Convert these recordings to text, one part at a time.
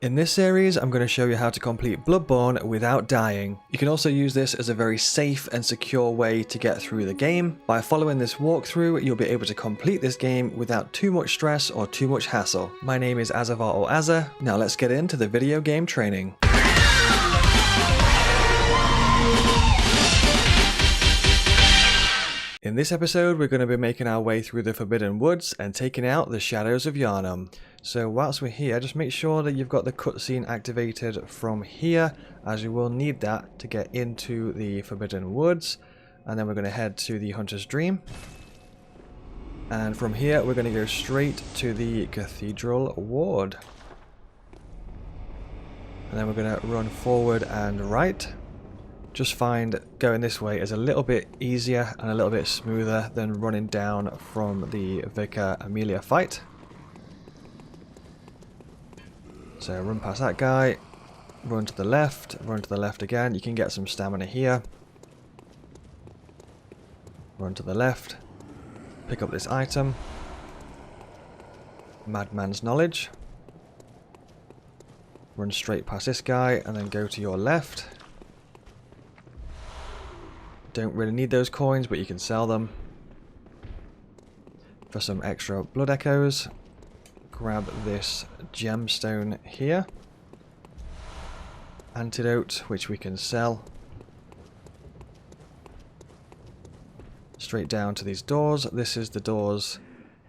In this series, I'm going to show you how to complete Bloodborne without dying. You can also use this as a very safe and secure way to get through the game. By following this walkthrough, you'll be able to complete this game without too much stress or too much hassle. My name is Azzavhar or Azza. Now let's get into the video game training. In this episode, we're going to be making our way through the Forbidden Woods and taking out the Shadows of Yarnum. So whilst we're here, just make sure that you've got the cutscene activated from here, as you will need that to get into the Forbidden Woods. And then we're going to head to the Hunter's Dream. And from here, we're going to go straight to the Cathedral Ward. And then we're going to run forward and right. Just find going this way is a little bit easier and a little bit smoother than running down from the Vicar Amelia fight. So run past that guy, run to the left again. You can get some stamina here. Run to the left, pick up this item, Madman's Knowledge. Run straight past this guy and then go to your left. Don't really need those coins, but you can sell them for some extra blood echoes. Grab this gemstone here. Antidote, which we can sell. Straight down to these doors. This is the doors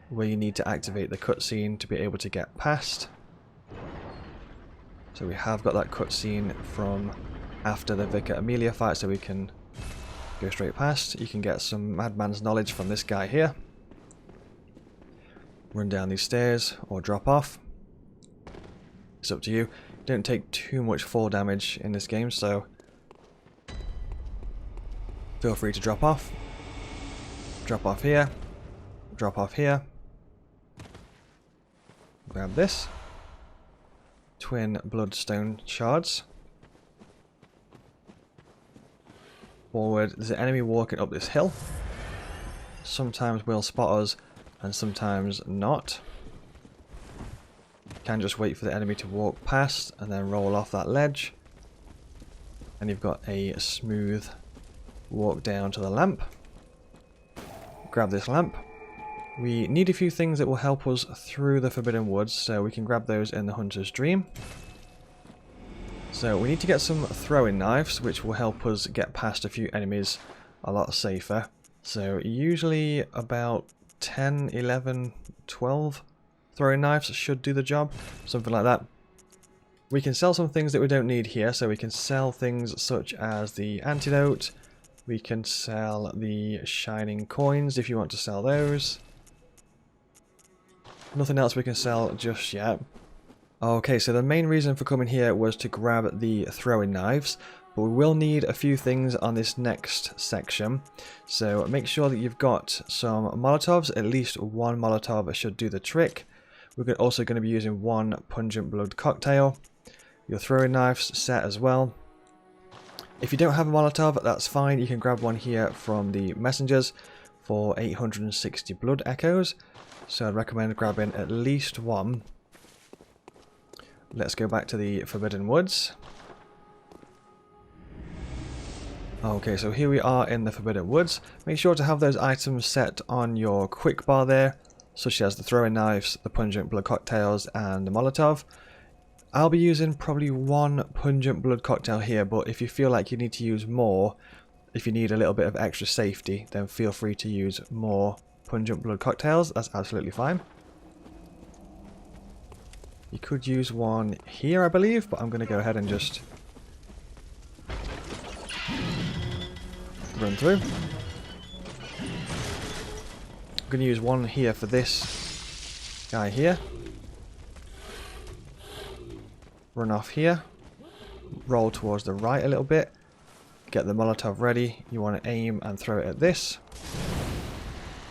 where you need to activate the cutscene to be able to get past. So we have got that cutscene from after the Vicar Amelia fight, so we can go straight past. You can get some Madman's Knowledge from this guy here. Run down these stairs or drop off. It's up to you. Don't take too much fall damage in this game, so feel free to drop off. Drop off here. Drop off here. Grab this. Twin Bloodstone Shards. Forward. There's an enemy walking up this hill. Sometimes will spot us and sometimes not. Can just wait for the enemy to walk past and then roll off that ledge. And you've got a smooth walk down to the lamp. Grab this lamp. We need a few things that will help us through the Forbidden Woods, so we can grab those in the Hunter's Dream. So we need to get some throwing knives, which will help us get past a few enemies a lot safer. So usually about 10, 11, 12 throwing knives should do the job, something like that. We can sell some things that we don't need here, so we can sell things such as the antidote. We can sell the shining coins if you want to sell those. Nothing else we can sell just yet. Okay, so the main reason for coming here was to grab the throwing knives, but we will need a few things on this next section. So make sure that you've got some Molotovs, at least one Molotov should do the trick. We're also going to be using one pungent blood cocktail. Your throwing knives set as well. If you don't have a Molotov, that's fine, you can grab one here from the messengers for 860 blood echoes. So I'd recommend grabbing at least one. Let's go back to the Forbidden Woods. Okay, so here we are in the Forbidden Woods. Make sure to have those items set on your quick bar there, such as the throwing knives, the pungent blood cocktails, and the Molotov. I'll be using probably one pungent blood cocktail here, but if you feel like you need to use more, if you need a little bit of extra safety, then feel free to use more pungent blood cocktails. That's absolutely fine. You could use one here, I believe, but I'm going to go ahead and just run through. I'm going to use one here for this guy here. Run off here. Roll towards the right a little bit. Get the Molotov ready. You want to aim and throw it at this.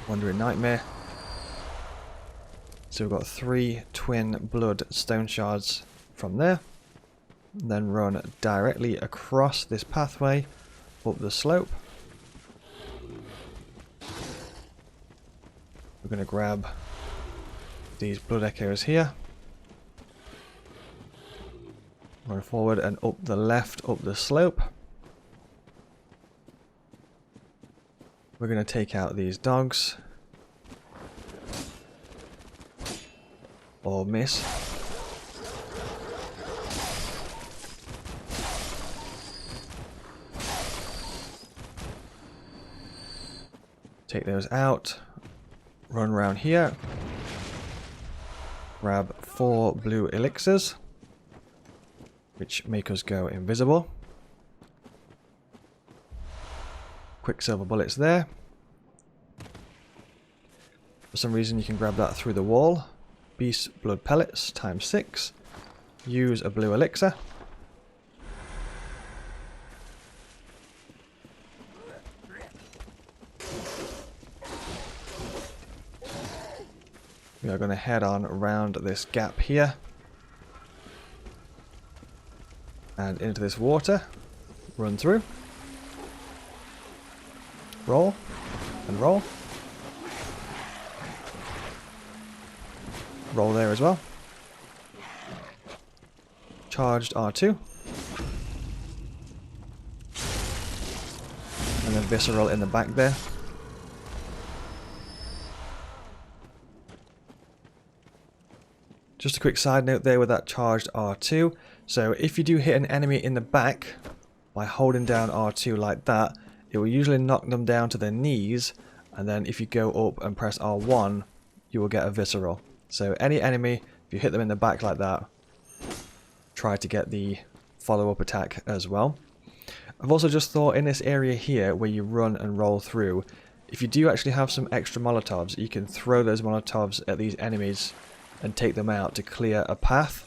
Wandering Nightmare. So we've got 3 twin Bloodstone Shards from there. And then run directly across this pathway up the slope. We're going to grab these blood echoes here. Run forward and up the left, up the slope. We're going to take out these dogs. Or miss. Take those out. Run around here. Grab 4 blue elixirs, which make us go invisible. Quicksilver bullets there. For some reason you can grab that through the wall. Beast blood pellets times 6. Use a blue elixir. We are going to head on around this gap here. And into this water. Run through. Roll. And roll. Roll there as well. Charged R2. And then visceral in the back there. Just a quick side note there with that charged R2. So if you do hit an enemy in the back by holding down R2 like that, it will usually knock them down to their knees, and then if you go up and press R1, you will get a visceral. So any enemy, if you hit them in the back like that, try to get the follow-up attack as well. I've also just thought in this area here where you run and roll through, if you do actually have some extra Molotovs, you can throw those Molotovs at these enemies and take them out to clear a path.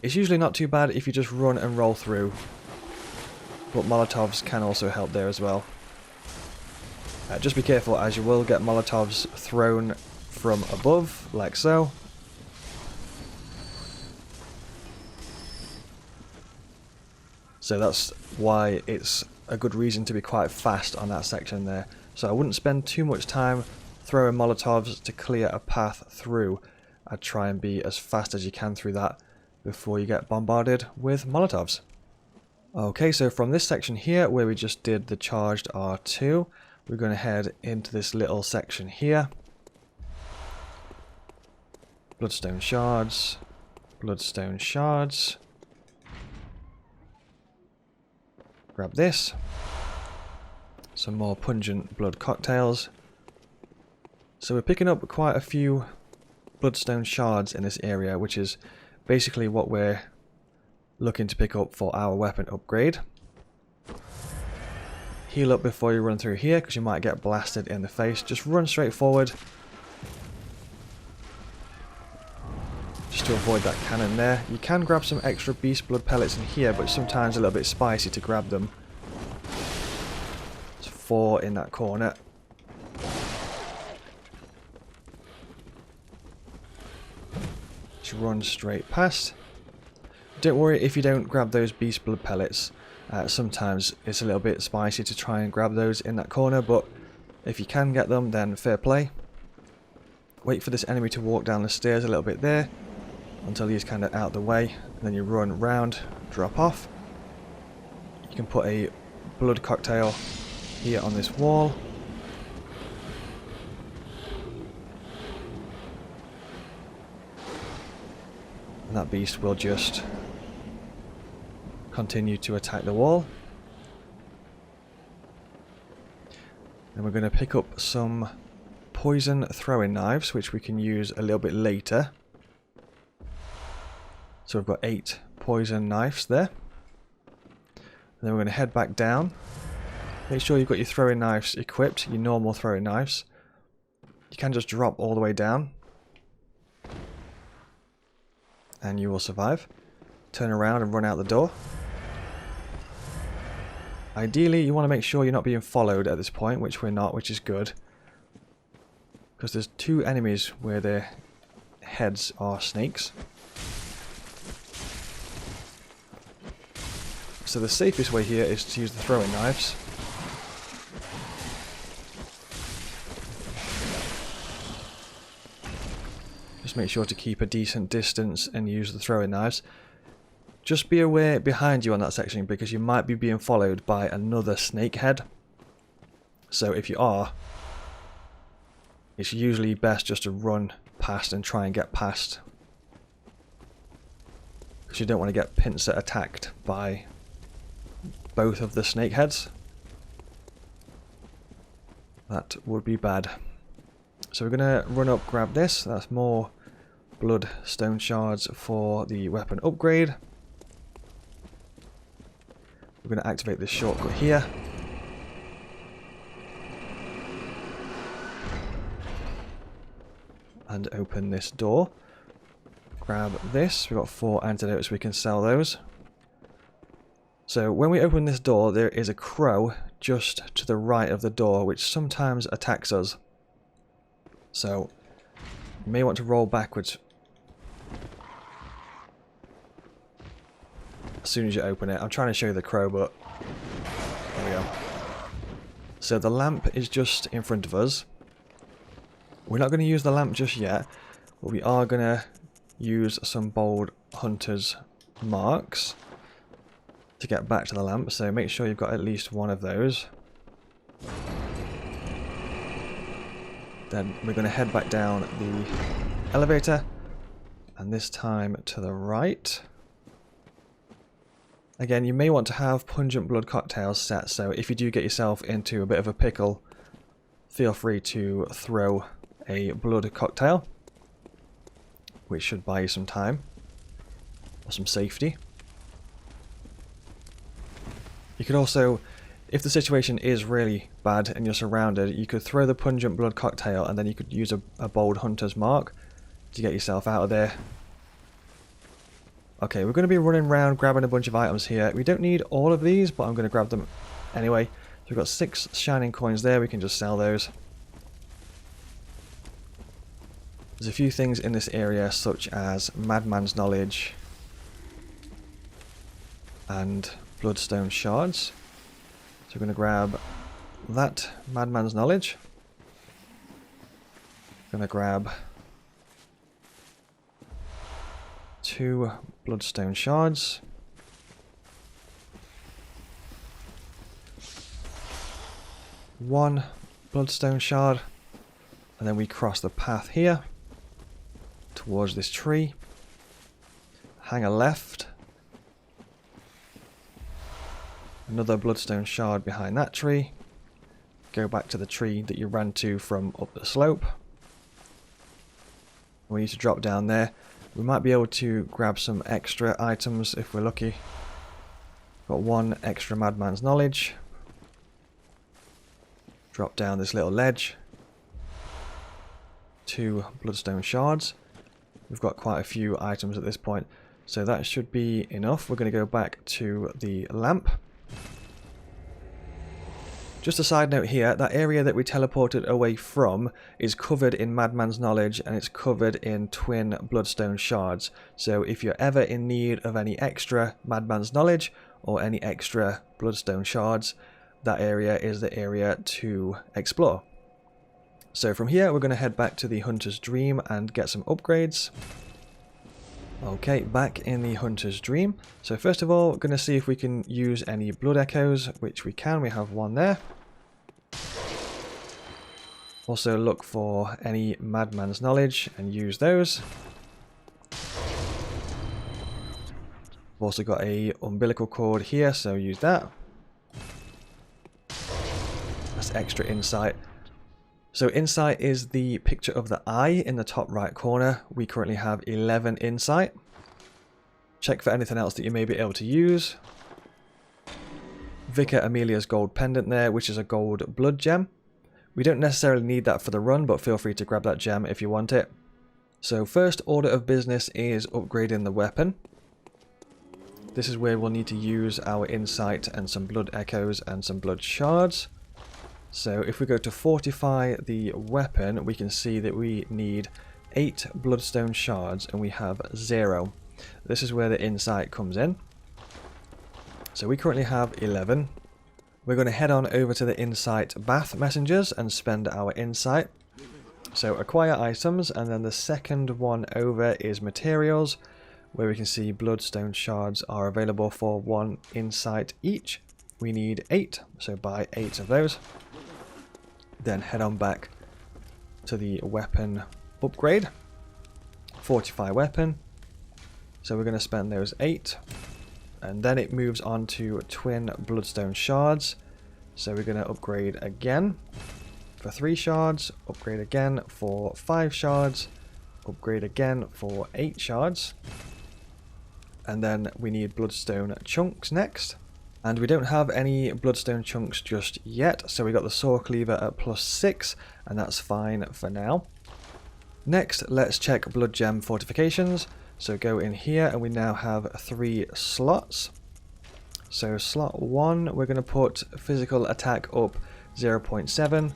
It's usually not too bad if you just run and roll through, but Molotovs can also help there as well. Just be careful, as you will get Molotovs thrown from above, like so. So that's why it's a good reason to be quite fast on that section there. So I wouldn't spend too much time throwing Molotovs to clear a path through. I'd try and be as fast as you can through that before you get bombarded with Molotovs. Okay, so from this section here where we just did the charged R2, we're going to head into this little section here. Bloodstone Shards, Bloodstone Shards. Grab this. Some more pungent blood cocktails. So we're picking up quite a few Bloodstone Shards in this area, which is basically what we're looking to pick up for our weapon upgrade. Heal up before you run through here, because you might get blasted in the face. Just run straight forward. Just to avoid that cannon there. You can grab some extra beast blood pellets in here, but sometimes a little bit spicy to grab them. There's 4 in that corner. Just run straight past. Don't worry if you don't grab those beast blood pellets. Sometimes it's a little bit spicy to try and grab those in that corner, but if you can get them, then fair play. Wait for this enemy to walk down the stairs a little bit there until he's kind of out the way, and then you run round, drop off. You can put a blood cocktail here on this wall. And that beast will just continue to attack the wall. Then we're going to pick up some poison throwing knives, which we can use a little bit later. So we've got 8 poison knives there. And then we're going to head back down. Make sure you've got your throwing knives equipped, your normal throwing knives. You can just drop all the way down, and you will survive. Turn around and run out the door. Ideally, you want to make sure you're not being followed at this point, which we're not, which is good. Because there's 2 enemies where their heads are snakes. So the safest way here is to use the throwing knives. Just make sure to keep a decent distance and use the throwing knives. Just be aware behind you on that section because you might be being followed by another snakehead. So if you are, it's usually best just to run past and try and get past. Because you don't want to get pincer attacked by both of the snakeheads. That would be bad. So we're going to run up, grab this. That's more Bloodstone Shards for the weapon upgrade. We're going to activate this shortcut here. And open this door. Grab this. We've got 4 antidotes, we can sell those. So when we open this door, there is a crow just to the right of the door, which sometimes attacks us. So you may want to roll backwards as soon as you open it. I'm trying to show you the crow, but there we go. So the lamp is just in front of us. We're not going to use the lamp just yet, but we are going to use some bold hunter's marks to get back to the lamp, so make sure you've got at least one of those. Then we're going to head back down the elevator, and this time to the right. Again, you may want to have pungent blood cocktails set, so if you do get yourself into a bit of a pickle, feel free to throw a blood cocktail, which should buy you some time or some safety. You could also, if the situation is really bad and you're surrounded, you could throw the pungent blood cocktail and then you could use a bold hunter's mark to get yourself out of there. Okay, we're going to be running around grabbing a bunch of items here. We don't need all of these, but I'm going to grab them anyway. So we've got 6 shining coins there, we can just sell those. There's a few things in this area such as Madman's Knowledge and Bloodstone Shards. So we're going to grab that Madman's Knowledge. Going to grab 2 Bloodstone Shards. One Bloodstone Shard. And then we cross the path here towards this tree. Hang a left. Another Bloodstone Shard behind that tree. Go back to the tree that you ran to from up the slope. We need to drop down there. We might be able to grab some extra items if we're lucky. Got 1 extra Madman's Knowledge. Drop down this little ledge. 2 Bloodstone Shards. We've got quite a few items at this point, so that should be enough. We're going to go back to the lamp. Just a side note here, that area that we teleported away from is covered in Madman's Knowledge and it's covered in twin Bloodstone Shards. So if you're ever in need of any extra Madman's Knowledge or any extra Bloodstone Shards, that area is the area to explore. So from here we're going to head back to the Hunter's Dream and get some upgrades. Okay, back in the Hunter's Dream. So first of all, we're going to see if we can use any blood echoes, which we can. We have 1 there. Also look for any Madman's Knowledge and use those. We've also got a umbilical cord here, so use that. That's extra insight. So insight is the picture of the eye in the top right corner. We currently have 11 insight. Check for anything else that you may be able to use. Vicar Amelia's gold pendant there, which is a gold blood gem. We don't necessarily need that for the run, but feel free to grab that gem if you want it. So first order of business is upgrading the weapon. This is where we'll need to use our insight and some blood echoes and some blood shards. So if we go to fortify the weapon, we can see that we need 8 Bloodstone Shards and we have 0. This is where the insight comes in. So we currently have 11. We're going to head on over to the insight bath messengers and spend our insight. So acquire items, and then the second one over is materials. where we can see Bloodstone Shards are available for 1 insight each. We need 8, so buy 8 of those. Then head on back to the weapon upgrade. Fortify weapon. So we're going to spend those 8. And then it moves on to twin Bloodstone Shards. So we're going to upgrade again for 3 shards, upgrade again for 5 shards, upgrade again for 8 shards. And then we need Bloodstone Chunks next. And we don't have any Bloodstone Chunks just yet, so we got the Saw Cleaver at +6, and that's fine for now. Next, let's check Blood Gem Fortifications. So go in here, and we now have 3 slots. So slot 1, we're going to put physical attack up 0.7.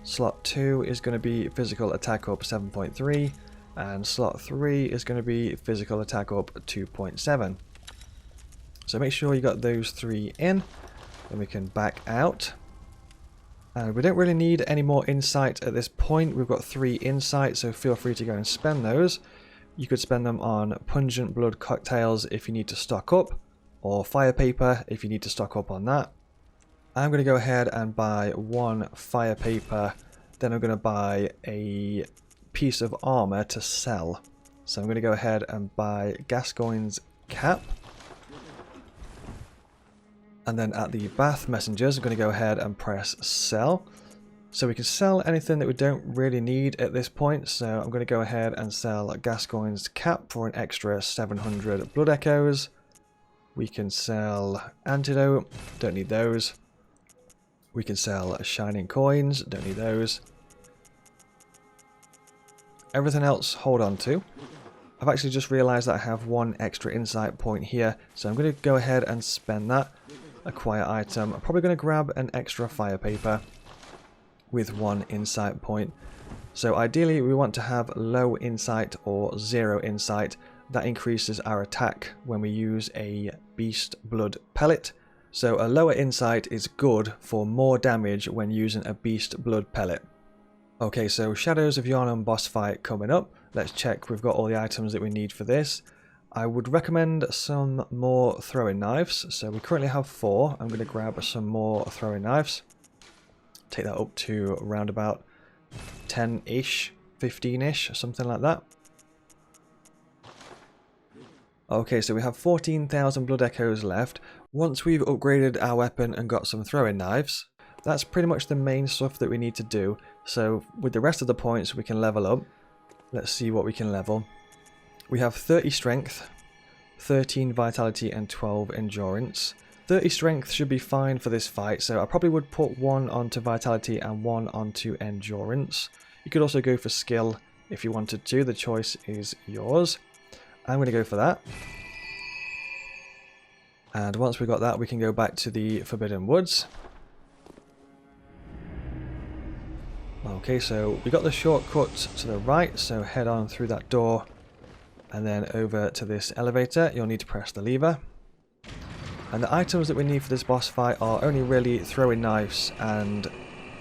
Slot 2 is going to be physical attack up 7.3. And slot 3 is going to be physical attack up 2.7. So make sure you got those 3 in, then we can back out. And we don't really need any more insight at this point. We've got 3 insight, so feel free to go and spend those. You could spend them on pungent blood cocktails if you need to stock up, or fire paper if you need to stock up on that. I'm going to go ahead and buy 1 fire paper, then I'm going to buy a piece of armor to sell. So I'm going to go ahead and buy Gascoigne's cap. And then at the Bath Messengers, I'm going to go ahead and press sell. So we can sell anything that we don't really need at this point. So I'm going to go ahead and sell Gascoigne's cap for an extra 700 blood echoes. We can sell antidote, don't need those. We can sell shining coins, don't need those. Everything else, hold on to. I've actually just realised that I have 1 extra insight point here, so I'm going to go ahead and spend that. Acquire item. I'm probably going to grab an extra fire paper with 1 insight point. So ideally we want to have low insight or 0 insight. That increases our attack when we use a beast blood pellet. So a lower insight is good for more damage when using a beast blood pellet. Okay, so Shadows of Yarnum boss fight coming up. Let's check we've got all the items that we need for this. I would recommend some more throwing knives. So we currently have 4. I'm going to grab some more throwing knives. Take that up to around about 10-ish, 15-ish, something like that. Okay, so we have 14,000 blood echoes left. Once we've upgraded our weapon and got some throwing knives, that's pretty much the main stuff that we need to do. So with the rest of the points we can level up. Let's see what we can level. We have 30 strength, 13 vitality and 12 endurance. 30 strength should be fine for this fight, so I probably would put 1 onto vitality and 1 onto endurance. You could also go for skill if you wanted to, the choice is yours. I'm going to go for that. And once we've got that, we can go back to the Forbidden Woods. Okay, so we got the shortcut to the right, so head on through that door and then over to this elevator. You'll need to press the lever. And the items that we need for this boss fight are only really throwing knives, and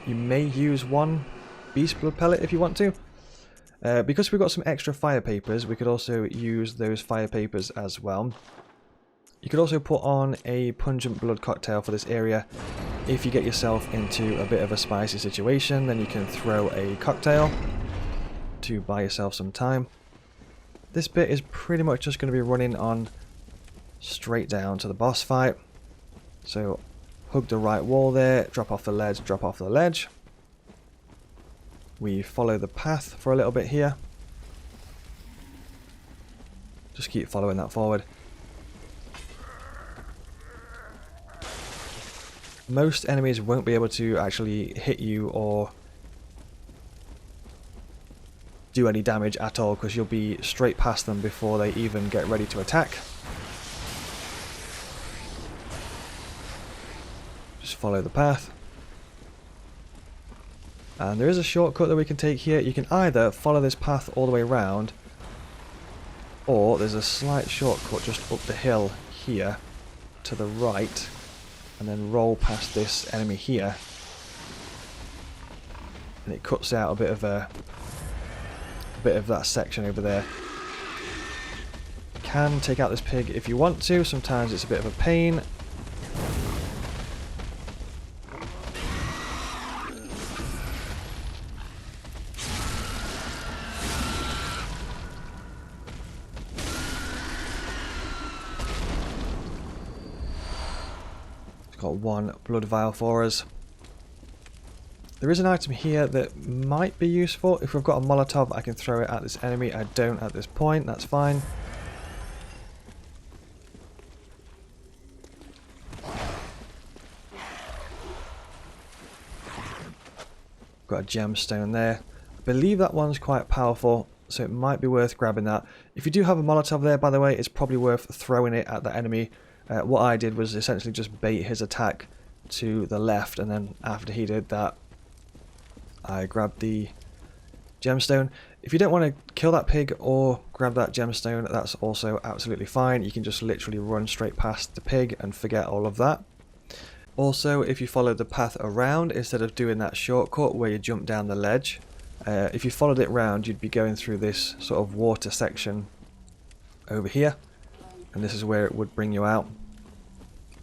you may use 1 beast blood pellet if you want to. Because we've got some extra fire papers, we could also use those fire papers as well. You could also put on a pungent blood cocktail for this area. If you get yourself into a bit of a spicy situation, then you can throw a cocktail to buy yourself some time. This bit is pretty much just going to be running on straight down to the boss fight. So hug the right wall there, drop off the ledge, drop off the ledge. We follow the path for a little bit here. Just keep following that forward. Most enemies won't be able to actually hit you or do any damage at all, because you'll be straight past them before they even get ready to attack. Just follow the path. And there is a shortcut that we can take here. You can either follow this path all the way around, or there's a slight shortcut just up the hill here to the right, and then roll past this enemy here, and it cuts out a bit of that section over there. can take out this pig if you want to. Sometimes it's a bit of a pain. It's got one blood vial for us. There is an item here that might be useful. If we've got a Molotov, I can throw it at this enemy. I don't at this point. That's fine. Got a gemstone there. I believe that one's quite powerful, so it might be worth grabbing that. If you do have a Molotov there, by the way, it's probably worth throwing it at the enemy. What I did was essentially just bait his attack to the left, and then after he did that, I grabbed the gemstone. If you don't want to kill that pig or grab that gemstone, that's also absolutely fine. You can just literally run straight past the pig and forget all of that. Also, if you follow the path around instead of doing that shortcut where you jump down the ledge, if you followed it round, you'd be going through this sort of water section over here, and this is where it would bring you out,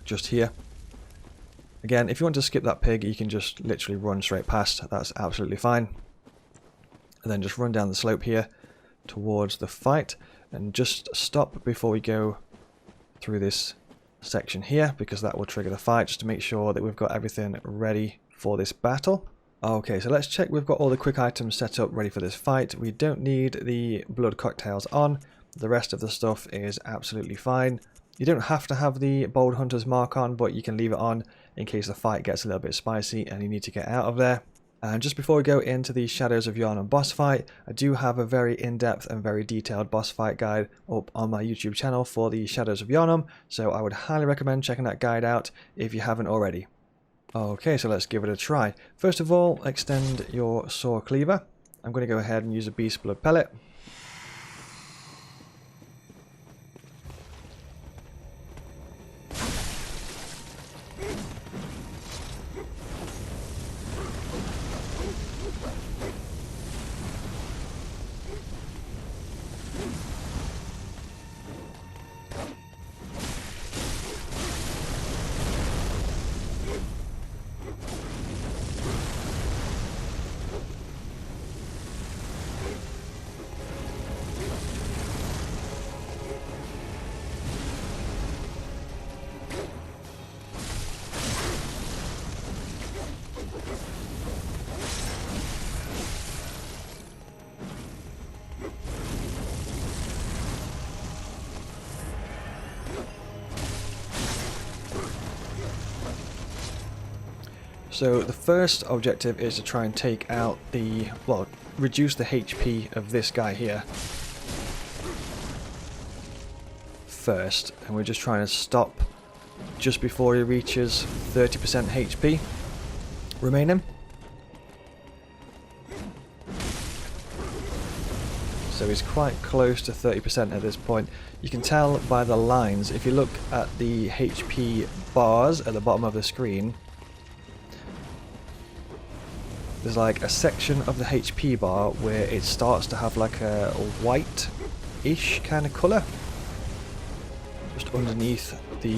just here. Again, if you want to skip that pig, you can just literally run straight past. That's absolutely fine. And then just run down the slope here towards the fight, and just stop before we go through this section here, because that will trigger the fight, just to make sure that we've got everything ready for this battle. Okay, so let's check we've got all the quick items set up ready for this fight. We don't need the blood cocktails on. The rest of the stuff is absolutely fine. You don't have to have the Bold Hunter's mark on, but you can leave it on in case the fight gets a little bit spicy and you need to get out of there. And just before we go into the Shadows of Yarnum boss fight, I do have a very in-depth and very detailed boss fight guide up on my YouTube channel for the Shadows of Yarnum, so I would highly recommend checking that guide out if you haven't already. Okay, so let's give it a try. First of all, extend your saw cleaver. I'm going to go ahead and use a beast blood pellet. So the first objective is to try and take out the, well, reduce the HP of this guy here first, and we're just trying to stop just before he reaches 30% HP remaining. So he's quite close to 30% at this point. You can tell by the lines, if you look at the HP bars at the bottom of the screen, there's like a section of the HP bar where it starts to have like a white-ish kind of colour just underneath the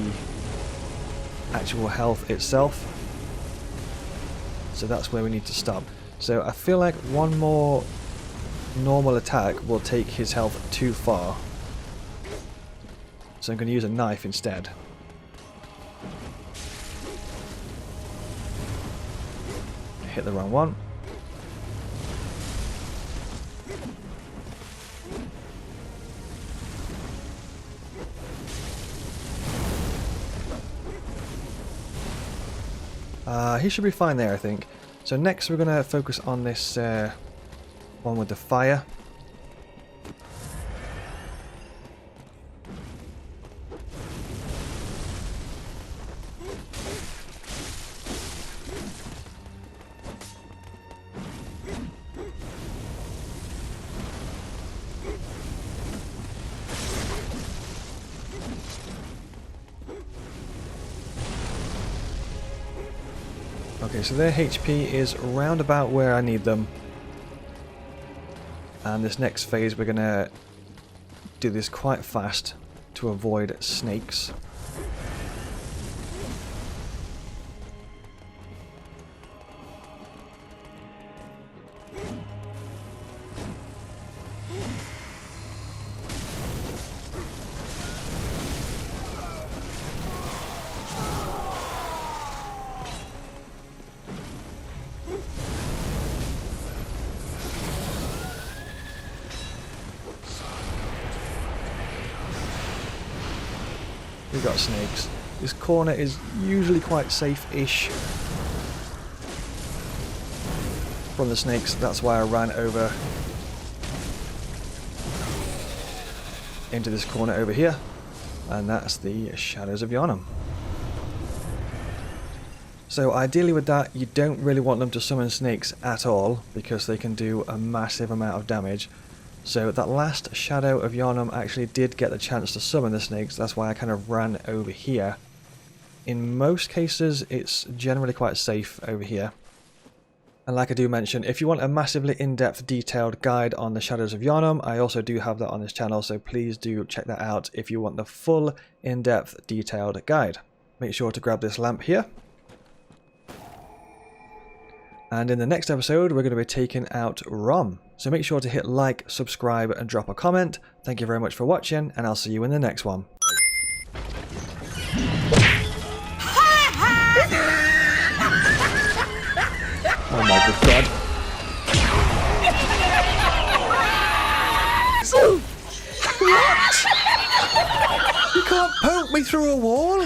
actual health itself. So that's where we need to stop. So I feel like one more normal attack will take his health too far. So I'm going to use a knife instead. Hit the wrong one. He should be fine there, I think. So next we're going to focus on this one with the fire. Okay, so their HP is round about where I need them. And this next phase we're going to do this quite fast to avoid snakes. We got snakes. This corner is usually quite safe-ish from the snakes. That's why I ran over into this corner over here. And that's the Shadows of Yarnum. So ideally with that, you don't really want them to summon snakes at all, because they can do a massive amount of damage. So that last Shadow of Yarnum actually did get the chance to summon the snakes. That's why I kind of ran over here. In most cases, it's generally quite safe over here. And like I do mention, if you want a massively in-depth detailed guide on the Shadows of Yarnum, I also do have that on this channel, so please do check that out if you want the full in-depth detailed guide. Make sure to grab this lamp here. And in the next episode, we're going to be taking out Rom. So make sure to hit like, subscribe, and drop a comment. Thank you very much for watching, and I'll see you in the next one. Oh my good god. What? You can't poke me through a wall?